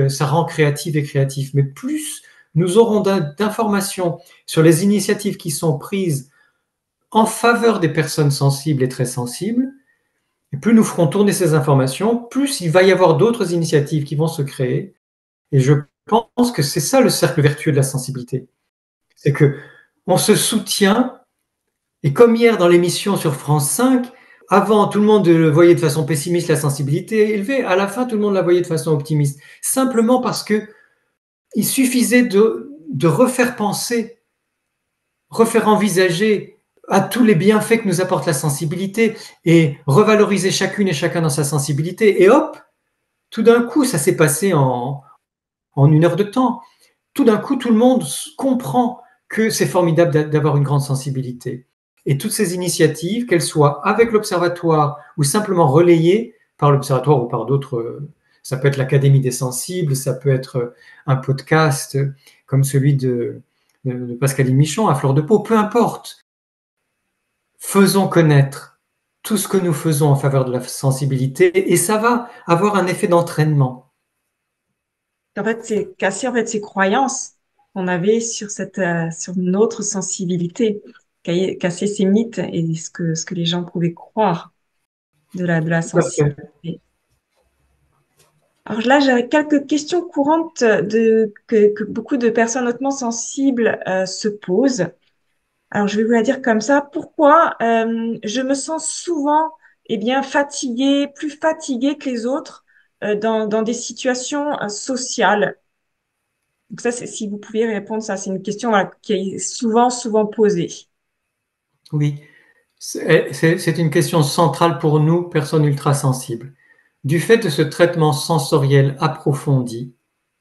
ça rend créatif et créatif. Mais plus nous aurons d'informations sur les initiatives qui sont prises en faveur des personnes sensibles et très sensibles, et plus nous ferons tourner ces informations, plus il va y avoir d'autres initiatives qui vont se créer. Et je pense que c'est ça le cercle vertueux de la sensibilité. C'est que on se soutient. Et comme hier dans l'émission sur France 5, avant tout le monde voyait de façon pessimiste la sensibilité élevée, à la fin tout le monde la voyait de façon optimiste. Simplement parce que il suffisait de refaire penser, refaire envisager à tous les bienfaits que nous apporte la sensibilité et revaloriser chacune et chacun dans sa sensibilité. Et hop, tout d'un coup, ça s'est passé en une heure de temps. Tout d'un coup, tout le monde comprend que c'est formidable d'avoir une grande sensibilité. Et toutes ces initiatives, qu'elles soient avec l'Observatoire ou simplement relayées par l'Observatoire ou par d'autres, ça peut être l'Académie des sensibles, ça peut être un podcast comme celui de Pascaline Michon à Fleur de Peau, peu importe. Faisons connaître tout ce que nous faisons en faveur de la sensibilité et ça va avoir un effet d'entraînement. En fait, c'est casser en fait ces croyances qu'on avait sur sur notre sensibilité. casser ces mythes et ce que les gens pouvaient croire de la Tout à fait. sensibilité. Alors là, j'ai quelques questions courantes que beaucoup de personnes hautement sensibles se posent. Alors, je vais vous la dire comme ça. Pourquoi je me sens souvent fatiguée, plus fatiguée que les autres dans des situations sociales? Donc ça, si vous pouviez répondre, ça, c'est une question voilà, qui est souvent posée. Oui, c'est une question centrale pour nous, personnes ultrasensibles. Du fait de ce traitement sensoriel approfondi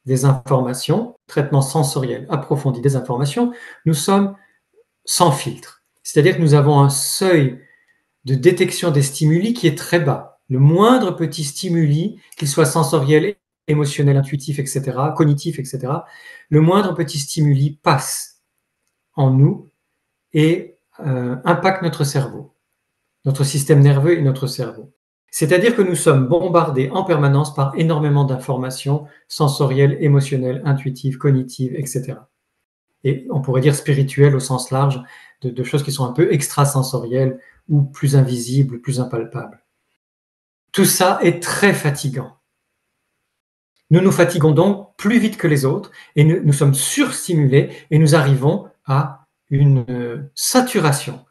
des informations, traitement sensoriel approfondi des informations, nous sommes sans filtre. C'est-à-dire que nous avons un seuil de détection des stimuli qui est très bas. Le moindre petit stimuli, qu'il soit sensoriel, émotionnel, intuitif, etc., cognitif, etc., le moindre petit stimuli passe en nous et impacte notre cerveau, notre système nerveux et notre cerveau. C'est-à-dire que nous sommes bombardés en permanence par énormément d'informations sensorielles, émotionnelles, intuitives, cognitives, etc. Et on pourrait dire spirituelles au sens large, de choses qui sont un peu extrasensorielles ou plus invisibles, plus impalpables. Tout ça est très fatigant. Nous nous fatiguons donc plus vite que les autres et nous sommes surstimulés et nous arrivons à une saturation.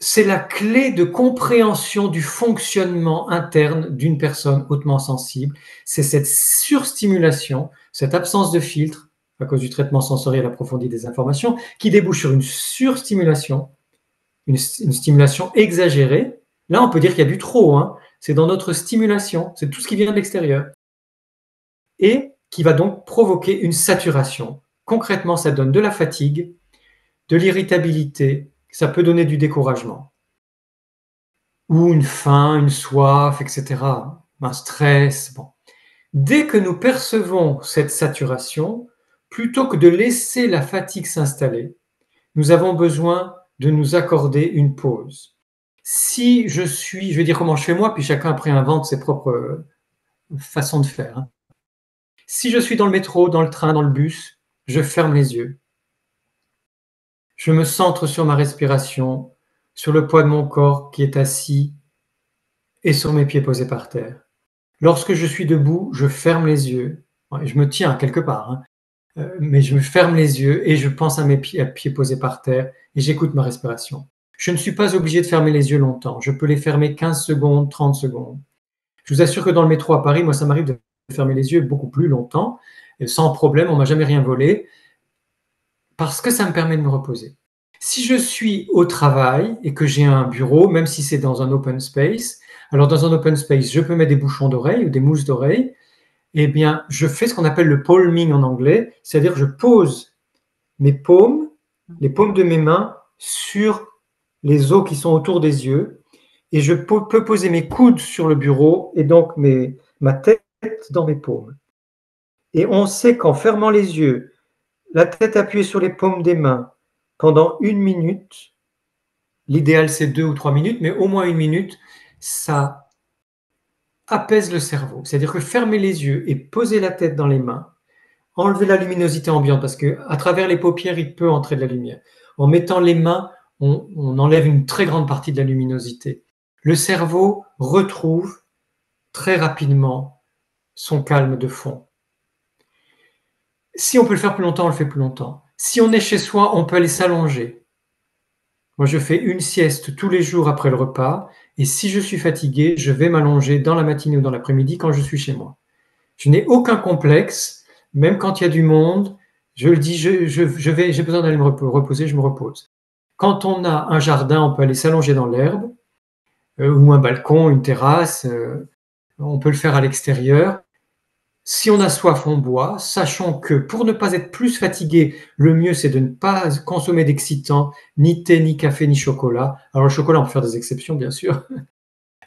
C'est la clé de compréhension du fonctionnement interne d'une personne hautement sensible. C'est cette surstimulation, cette absence de filtre à cause du traitement sensoriel approfondi des informations qui débouche sur une surstimulation, une stimulation exagérée. Là, on peut dire qu'il y a du trop, hein. C'est dans notre stimulation, c'est tout ce qui vient de l'extérieur. Et qui va donc provoquer une saturation. Concrètement, ça donne de la fatigue, de l'irritabilité, ça peut donner du découragement. Ou une faim, une soif, etc. Un stress. Bon. Dès que nous percevons cette saturation, plutôt que de laisser la fatigue s'installer, nous avons besoin de nous accorder une pause. Si je vais dire comment je fais moi, puis chacun après invente ses propres façons de faire. Si je suis dans le métro, dans le train, dans le bus, je ferme les yeux. Je me centre sur ma respiration, sur le poids de mon corps qui est assis et sur mes pieds posés par terre. Lorsque je suis debout, je ferme les yeux. Je me tiens quelque part, hein, mais je me ferme les yeux et je pense à mes pieds posés par terre et j'écoute ma respiration. Je ne suis pas obligé de fermer les yeux longtemps. Je peux les fermer 15 secondes, 30 secondes. Je vous assure que dans le métro à Paris, moi, ça m'arrive de fermer les yeux beaucoup plus longtemps, sans problème, on m'a jamais rien volé, parce que ça me permet de me reposer. Si je suis au travail et que j'ai un bureau, même si c'est dans un open space, alors dans un open space, je peux mettre des bouchons d'oreille ou des mousses d'oreille, eh bien, je fais ce qu'on appelle le palming en anglais, c'est-à-dire je pose mes paumes, les paumes de mes mains sur les os qui sont autour des yeux, et je peux poser mes coudes sur le bureau et donc ma tête dans mes paumes. Et on sait qu'en fermant les yeux, la tête appuyée sur les paumes des mains pendant 1 minute, l'idéal c'est 2 ou 3 minutes, mais au moins 1 minute, ça apaise le cerveau. C'est-à-dire que fermer les yeux et poser la tête dans les mains, enlever la luminosité ambiante, parce qu'à travers les paupières, il peut entrer de la lumière. En mettant les mains, on enlève une très grande partie de la luminosité. Le cerveau retrouve très rapidement son calme de fond. Si on peut le faire plus longtemps, on le fait plus longtemps. Si on est chez soi, on peut aller s'allonger. Moi, je fais une sieste tous les jours après le repas, et si je suis fatigué, je vais m'allonger dans la matinée ou dans l'après-midi quand je suis chez moi. Je n'ai aucun complexe, même quand il y a du monde, je le dis, j'ai besoin d'aller me reposer, je me repose. Quand on a un jardin, on peut aller s'allonger dans l'herbe, ou un balcon, une terrasse, on peut le faire à l'extérieur. Si on a soif, on boit, sachant que pour ne pas être plus fatigué, le mieux c'est de ne pas consommer d'excitants, ni thé, ni café, ni chocolat. Alors le chocolat, on peut faire des exceptions, bien sûr.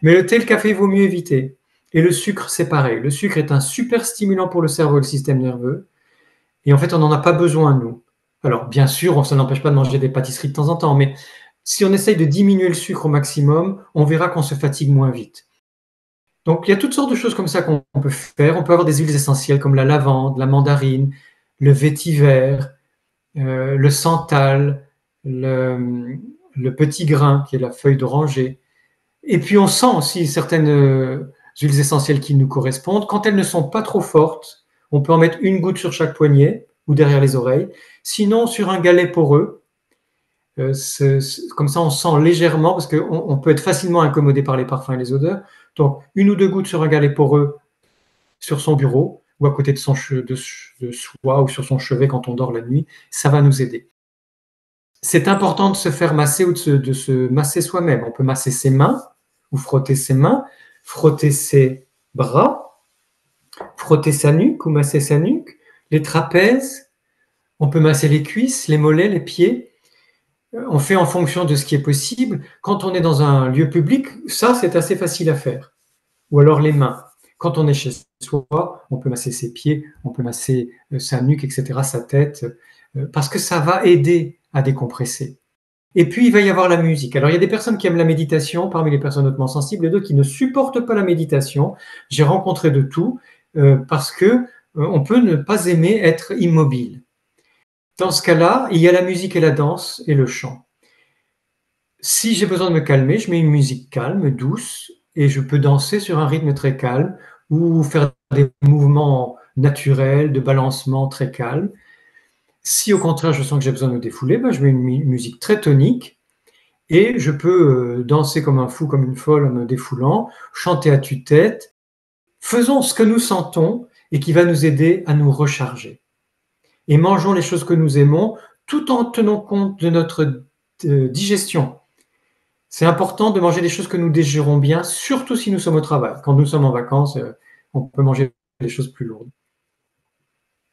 Mais le thé et le café, il vaut mieux éviter. Et le sucre, c'est pareil. Le sucre est un super stimulant pour le cerveau et le système nerveux. Et en fait, on n'en a pas besoin, nous. Alors, bien sûr, ça n'empêche pas de manger des pâtisseries de temps en temps, mais si on essaye de diminuer le sucre au maximum, on verra qu'on se fatigue moins vite. Donc, il y a toutes sortes de choses comme ça qu'on peut faire. On peut avoir des huiles essentielles comme la lavande, la mandarine, le vétiver, le santal, le, le petit grain qui est la feuille d'oranger. Et puis on sent aussi certaines huiles essentielles qui nous correspondent. Quand elles ne sont pas trop fortes, on peut en mettre une goutte sur chaque poignet ou derrière les oreilles. Sinon, sur un galet poreux, comme ça on sent légèrement, parce qu'on peut être facilement incommodé par les parfums et les odeurs. Donc, une ou deux gouttes sur un galet poreux sur son bureau ou à côté de de soi ou sur son chevet quand on dort la nuit, ça va nous aider. C'est important de se faire masser ou de se masser soi-même. On peut masser ses mains ou frotter ses mains, frotter ses bras, frotter sa nuque ou masser sa nuque, les trapèzes. On peut masser les cuisses, les mollets, les pieds. On fait en fonction de ce qui est possible. Quand on est dans un lieu public, ça, c'est assez facile à faire. Ou alors les mains. Quand on est chez soi, on peut masser ses pieds, on peut masser sa nuque, etc., sa tête, parce que ça va aider à décompresser. Et puis, il va y avoir la musique. Alors, il y a des personnes qui aiment la méditation, parmi les personnes hautement sensibles, et d'autres qui ne supportent pas la méditation. J'ai rencontré de tout, parce que on peut ne pas aimer être immobile. Dans ce cas-là, il y a la musique et la danse et le chant. Si j'ai besoin de me calmer, je mets une musique calme, douce, et je peux danser sur un rythme très calme ou faire des mouvements naturels de balancement très calmes. Si au contraire je sens que j'ai besoin de me défouler, ben, je mets une musique très tonique et je peux danser comme un fou, comme une folle en me défoulant, chanter à tue-tête. Faisons ce que nous sentons et qui va nous aider à nous recharger. Et mangeons les choses que nous aimons tout en tenant compte de notre digestion. C'est important de manger des choses que nous digérons bien, surtout si nous sommes au travail. Quand nous sommes en vacances, on peut manger des choses plus lourdes.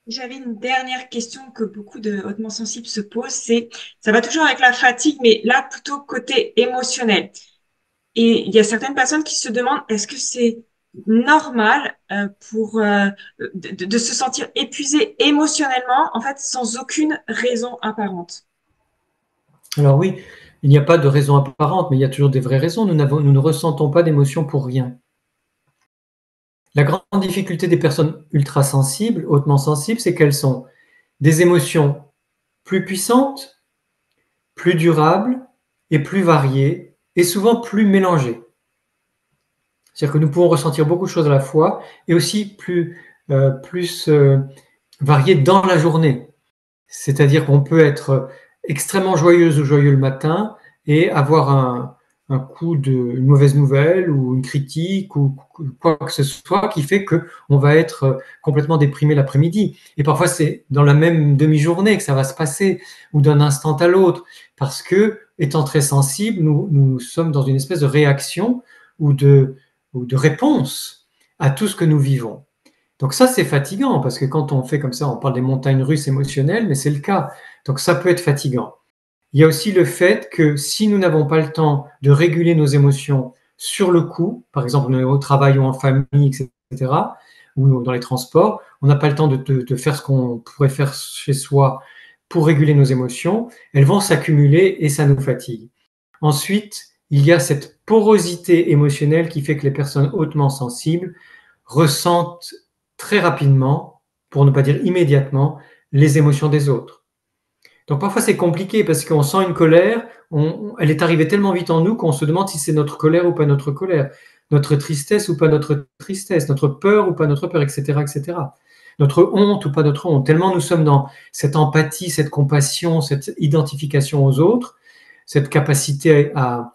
J'avais une dernière question que beaucoup de hautement sensibles se posent, c'est, ça va toujours avec la fatigue, mais là plutôt côté émotionnel. Et il y a certaines personnes qui se demandent, est-ce que c'est normal pour de se sentir épuisé émotionnellement, en fait, sans aucune raison apparente? Alors oui, il n'y a pas de raison apparente, mais il y a toujours des vraies raisons. Nous ne ressentons pas d'émotion pour rien. La grande difficulté des personnes ultra sensibles, hautement sensibles, c'est qu'elles sont des émotions plus puissantes, plus durables et plus variées, et souvent plus mélangées. C'est-à-dire que nous pouvons ressentir beaucoup de choses à la fois et aussi plus variées dans la journée. C'est-à-dire qu'on peut être extrêmement joyeuse ou joyeux le matin et avoir un coup une mauvaise nouvelle ou une critique ou quoi que ce soit qui fait qu'on va être complètement déprimé l'après-midi. Et parfois, c'est dans la même demi-journée que ça va se passer ou d'un instant à l'autre parce que, étant très sensible, nous sommes dans une espèce de réaction ou de réponse à tout ce que nous vivons. Donc ça, c'est fatigant, parce que quand on fait comme ça, on parle des montagnes russes émotionnelles, mais c'est le cas. Donc ça peut être fatigant. Il y a aussi le fait que si nous n'avons pas le temps de réguler nos émotions sur le coup, par exemple au travail ou en famille, etc., ou dans les transports, on n'a pas le temps de faire ce qu'on pourrait faire chez soi pour réguler nos émotions, elles vont s'accumuler et ça nous fatigue. Ensuite, il y a cette porosité émotionnelle qui fait que les personnes hautement sensibles ressentent très rapidement, pour ne pas dire immédiatement, les émotions des autres. Donc parfois c'est compliqué parce qu'on sent une colère, elle est arrivée tellement vite en nous qu'on se demande si c'est notre colère ou pas notre colère, notre tristesse ou pas notre tristesse, notre peur ou pas notre peur, etc., etc. Notre honte ou pas notre honte. Tellement nous sommes dans cette empathie, cette compassion, cette identification aux autres, cette capacité à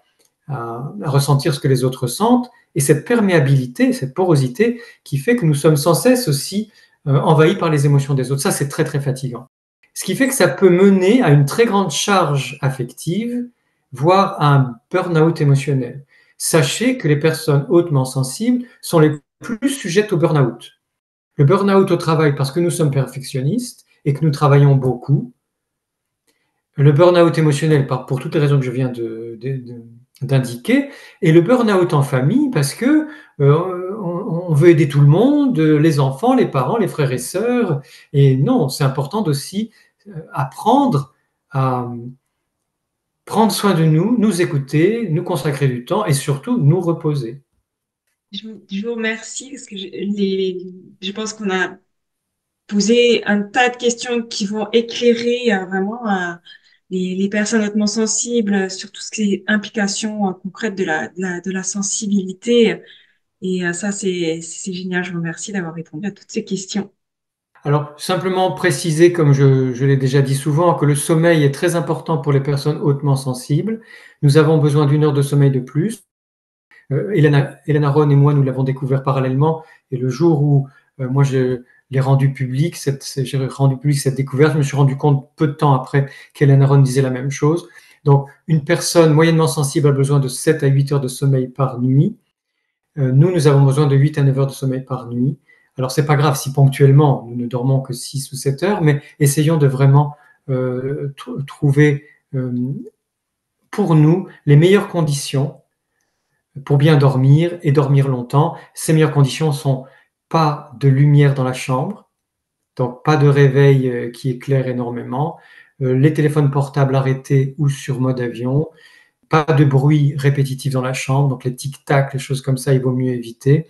ressentir ce que les autres sentent, et cette perméabilité, cette porosité qui fait que nous sommes sans cesse aussi envahis par les émotions des autres. Ça, c'est très, très fatigant. Ce qui fait que ça peut mener à une très grande charge affective, voire à un burn-out émotionnel. Sachez que les personnes hautement sensibles sont les plus sujettes au burn-out. Le burn-out au travail parce que nous sommes perfectionnistes et que nous travaillons beaucoup. Le burn-out émotionnel pour toutes les raisons que je viens d'indiquer, et le burn-out en famille parce que on veut aider tout le monde, les enfants, les parents, les frères et sœurs, et non, c'est important aussi apprendre à prendre soin de nous, nous écouter, nous consacrer du temps et surtout nous reposer. Je vous remercie parce que je pense qu'on a posé un tas de questions qui vont éclairer vraiment les personnes hautement sensibles sur tout ce qui est implication concrète de la sensibilité. Et ça, c'est génial. Je vous remercie d'avoir répondu à toutes ces questions. Alors, simplement préciser, comme je l'ai déjà dit souvent, que le sommeil est très important pour les personnes hautement sensibles. Nous avons besoin d'une heure de sommeil de plus. Elena Ron et moi, nous l'avons découvert parallèlement. Et le jour où moi, je l'ai rendu public, j'ai rendu public cette découverte, je me suis rendu compte peu de temps après qu'Elena Ron disait la même chose. Donc, une personne moyennement sensible a besoin de 7 à 8 heures de sommeil par nuit. Nous avons besoin de 8 à 9 heures de sommeil par nuit. Alors, c'est pas grave si ponctuellement nous ne dormons que 6 ou 7 heures, mais essayons de vraiment trouver pour nous les meilleures conditions pour bien dormir et dormir longtemps. Ces meilleures conditions sont pas de lumière dans la chambre, donc pas de réveil qui éclaire énormément, les téléphones portables arrêtés ou sur mode avion, pas de bruit répétitif dans la chambre, donc les tic-tac, les choses comme ça, il vaut mieux éviter.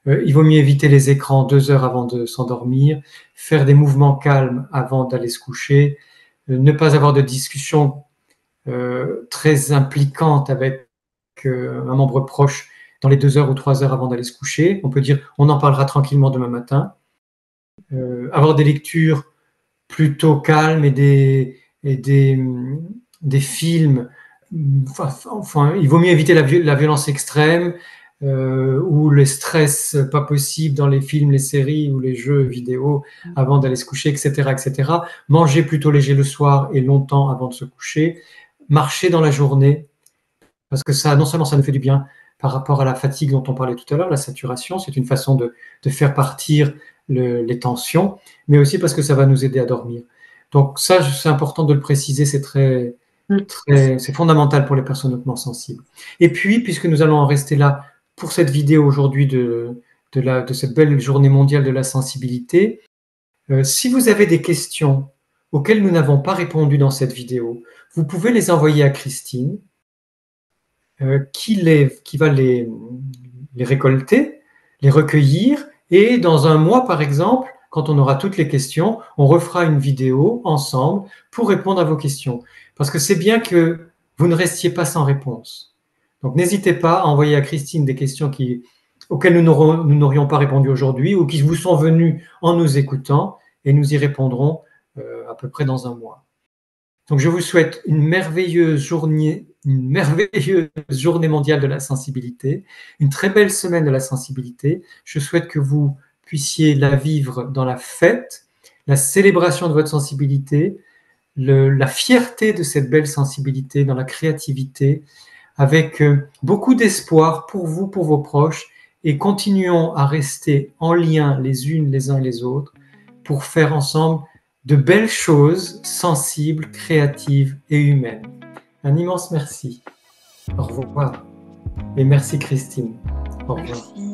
Il vaut mieux éviter les écrans 2 heures avant de s'endormir, faire des mouvements calmes avant d'aller se coucher, ne pas avoir de discussion très impliquante avec un membre proche dans les 2 heures ou 3 heures avant d'aller se coucher. On peut dire on en parlera tranquillement demain matin. Avoir des lectures plutôt calmes des films. Enfin, il vaut mieux éviter la violence extrême ou le stress pas possible dans les films, les séries ou les jeux vidéo avant d'aller se coucher, etc., etc. Manger plutôt léger le soir et longtemps avant de se coucher. Marcher dans la journée, parce que ça, non seulement ça nous fait du bien par rapport à la fatigue dont on parlait tout à l'heure, la saturation, c'est une façon de faire partir les tensions, mais aussi parce que ça va nous aider à dormir. Donc ça, c'est important de le préciser, c'est fondamental pour les personnes hautement sensibles. Et puis, puisque nous allons en rester là pour cette vidéo aujourd'hui de cette belle journée mondiale de la sensibilité, si vous avez des questions auxquelles nous n'avons pas répondu dans cette vidéo, vous pouvez les envoyer à Christine, qui va les récolter, les recueillir, et dans un mois, par exemple, quand on aura toutes les questions, on refera une vidéo ensemble pour répondre à vos questions. Parce que c'est bien que vous ne restiez pas sans réponse. Donc n'hésitez pas à envoyer à Christine des questions auxquelles nous n'aurions pas répondu aujourd'hui ou qui vous sont venues en nous écoutant, et nous y répondrons à peu près dans un mois. Donc je vous souhaite une merveilleuse journée mondiale de la sensibilité, une très belle semaine de la sensibilité. Je souhaite que vous puissiez la vivre dans la fête, la célébration de votre sensibilité, la fierté de cette belle sensibilité, dans la créativité, avec beaucoup d'espoir pour vous, pour vos proches, et continuons à rester en lien les uns et les autres pour faire ensemble de belles choses sensibles, créatives et humaines. Un immense merci. Au revoir. Et merci Christine. Au revoir. Merci.